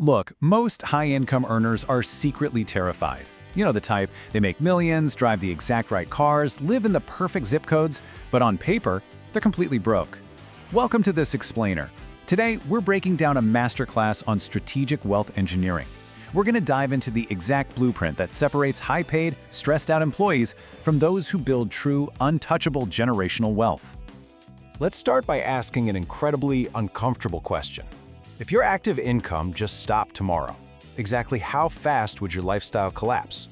Look, most high-income earners are secretly terrified. You know the type, they make millions, drive the exact right cars, live in the perfect zip codes, but on paper, they're completely broke. Welcome to This Explainer. Today, we're breaking down a masterclass on strategic wealth engineering. We're going to dive into the exact blueprint that separates high-paid, stressed-out employees from those who build true, untouchable generational wealth. Let's start by asking an incredibly uncomfortable question. If your active income just stopped tomorrow, exactly how fast would your lifestyle collapse?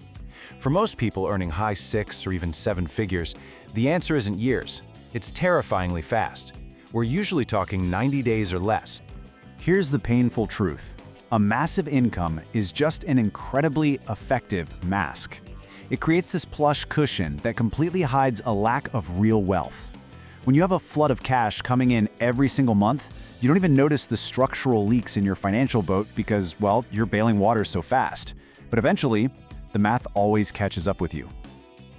For most people earning high 6 or even 7 figures, the answer isn't years. It's terrifyingly fast. We're usually talking 90 days or less. Here's the painful truth. A massive income is just an incredibly effective mask. It creates this plush cushion that completely hides a lack of real wealth. When you have a flood of cash coming in every single month, you don't even notice the structural leaks in your financial boat because, well, you're bailing water so fast. But eventually, the math always catches up with you.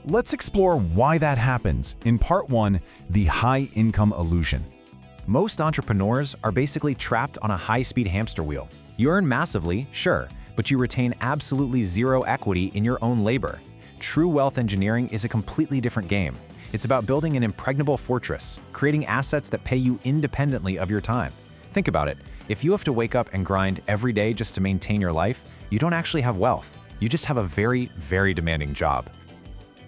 Let's explore why that happens in Part 1, the high income illusion. Most entrepreneurs are basically trapped on a high-speed hamster wheel. You earn massively, sure, but you retain absolutely zero equity in your own labor. True wealth engineering is a completely different game. It's about building an impregnable fortress, creating assets that pay you independently of your time. Think about it. If you have to wake up and grind every day just to maintain your life, you don't actually have wealth. You just have a very, very demanding job.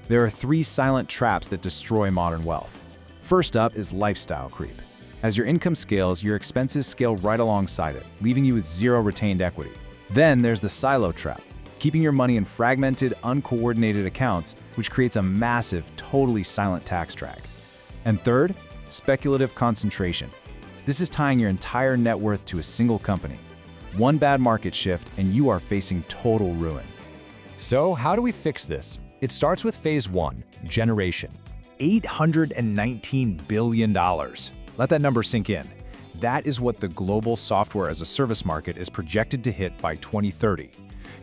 There are 3 silent traps that destroy modern wealth. First up is lifestyle creep. As your income scales, your expenses scale right alongside it, leaving you with zero retained equity. Then there's the silo trap, keeping your money in fragmented, uncoordinated accounts, which creates a massive, totally silent tax drag. And third, speculative concentration. This is tying your entire net worth to a single company. One bad market shift and you are facing total ruin. So how do we fix this? It starts with phase 1, generation. $819 billion. Let that number sink in. That is what the global software as a service market is projected to hit by 2030.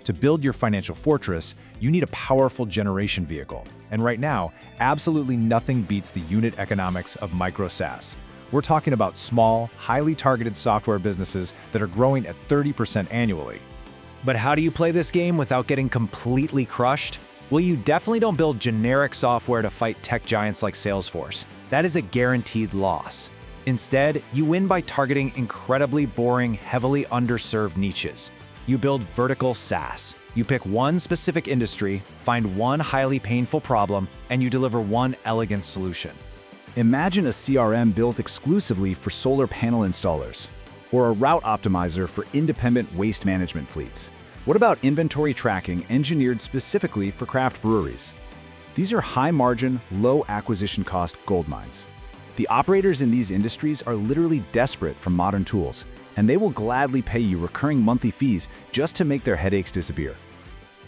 To build your financial fortress, you need a powerful generation vehicle. And right now, absolutely nothing beats the unit economics of micro SaaS. We're talking about small, highly targeted software businesses that are growing at 30% annually. But how do you play this game without getting completely crushed? Well, you definitely don't build generic software to fight tech giants like Salesforce. That is a guaranteed loss. Instead, you win by targeting incredibly boring, heavily underserved niches. You build vertical SaaS. You pick one specific industry, find one highly painful problem, and you deliver one elegant solution. Imagine a CRM built exclusively for solar panel installers, or a route optimizer for independent waste management fleets. What about inventory tracking engineered specifically for craft breweries? These are high-margin, low acquisition cost goldmines. The operators in these industries are literally desperate for modern tools, and they will gladly pay you recurring monthly fees just to make their headaches disappear.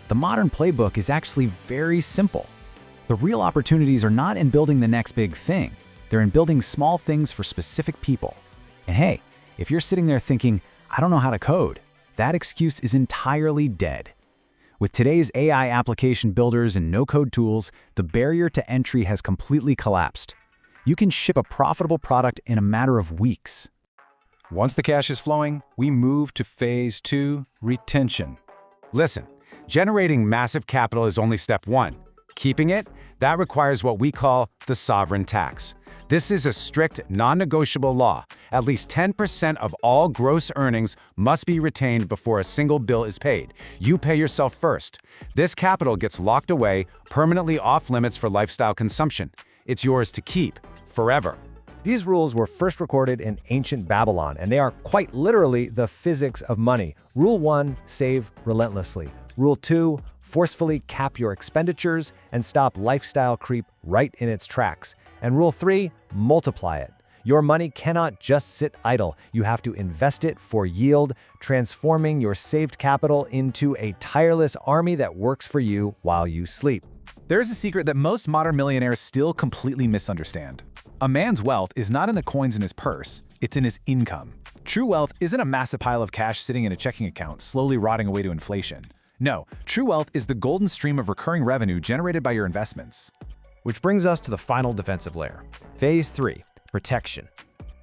The modern playbook is actually very simple. The real opportunities are not in building the next big thing. They're in building small things for specific people. And hey, if you're sitting there thinking, I don't know how to code, that excuse is entirely dead. With today's AI application builders and no-code tools, the barrier to entry has completely collapsed. You can ship a profitable product in a matter of weeks. Once the cash is flowing, we move to phase 2, retention. Listen, generating massive capital is only step 1. Keeping it, that requires what we call the sovereign tax. This is a strict, non-negotiable law. At least 10% of all gross earnings must be retained before a single bill is paid. You pay yourself first. This capital gets locked away, permanently off limits for lifestyle consumption. It's yours to keep, forever. These rules were first recorded in ancient Babylon, and they are quite literally the physics of money. Rule 1, save relentlessly. Rule 2, forcefully cap your expenditures and stop lifestyle creep right in its tracks. And Rule 3, multiply it. Your money cannot just sit idle. You have to invest it for yield, transforming your saved capital into a tireless army that works for you while you sleep. There's a secret that most modern millionaires still completely misunderstand. A man's wealth is not in the coins in his purse, it's in his income. True wealth isn't a massive pile of cash sitting in a checking account, slowly rotting away to inflation. No, true wealth is the golden stream of recurring revenue generated by your investments. Which brings us to the final defensive layer. Phase 3, protection.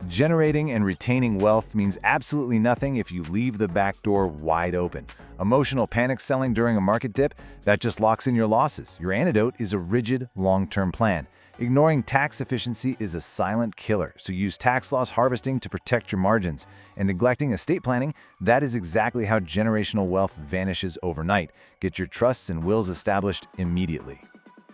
Generating and retaining wealth means absolutely nothing if you leave the back door wide open. Emotional panic selling during a market dip, that just locks in your losses. Your antidote is a rigid, long-term plan. Ignoring tax efficiency is a silent killer, so use tax loss harvesting to protect your margins. And neglecting estate planning, that is exactly how generational wealth vanishes overnight. Get your trusts and wills established immediately.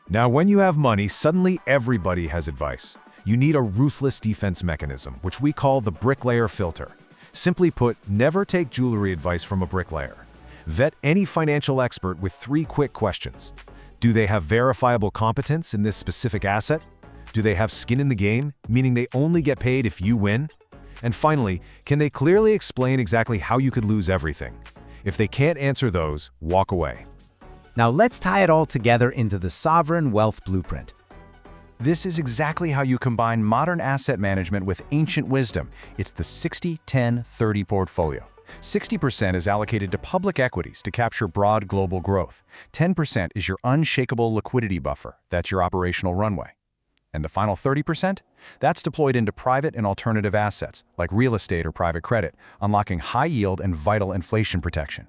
Now, when you have money, suddenly everybody has advice. You need a ruthless defense mechanism, which we call the bricklayer filter. Simply put, never take jewelry advice from a bricklayer. Vet any financial expert with 3 quick questions. Do they have verifiable competence in this specific asset? Do they have skin in the game, meaning they only get paid if you win? And finally, can they clearly explain exactly how you could lose everything? If they can't answer those, walk away. Now let's tie it all together into the Sovereign Wealth Blueprint. This is exactly how you combine modern asset management with ancient wisdom. It's the 60-10-30 portfolio. 60% is allocated to public equities to capture broad global growth. 10% is your unshakable liquidity buffer. That's your operational runway. And the final 30%? That's deployed into private and alternative assets, like real estate or private credit, unlocking high yield and vital inflation protection.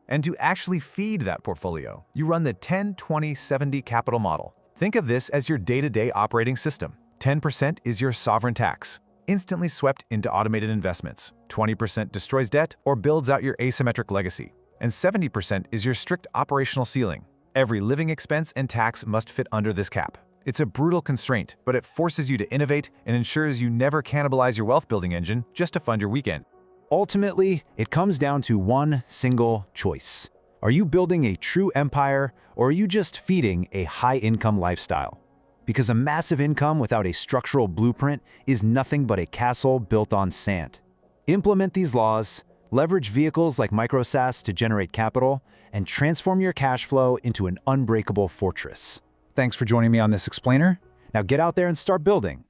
And to actually feed that portfolio, you run the 10-20-70 capital model. Think of this as your day-to-day operating system. 10% is your sovereign tax, instantly swept into automated investments. 20% destroys debt or builds out your asymmetric legacy. And 70% is your strict operational ceiling. Every living expense and tax must fit under this cap. It's a brutal constraint, but it forces you to innovate and ensures you never cannibalize your wealth-building engine just to fund your weekend. Ultimately, it comes down to one single choice. Are you building a true empire, or are you just feeding a high-income lifestyle? Because a massive income without a structural blueprint is nothing but a castle built on sand. Implement these laws, leverage vehicles like micro-SaaS to generate capital, and transform your cash flow into an unbreakable fortress. Thanks for joining me on this explainer. Now get out there and start building.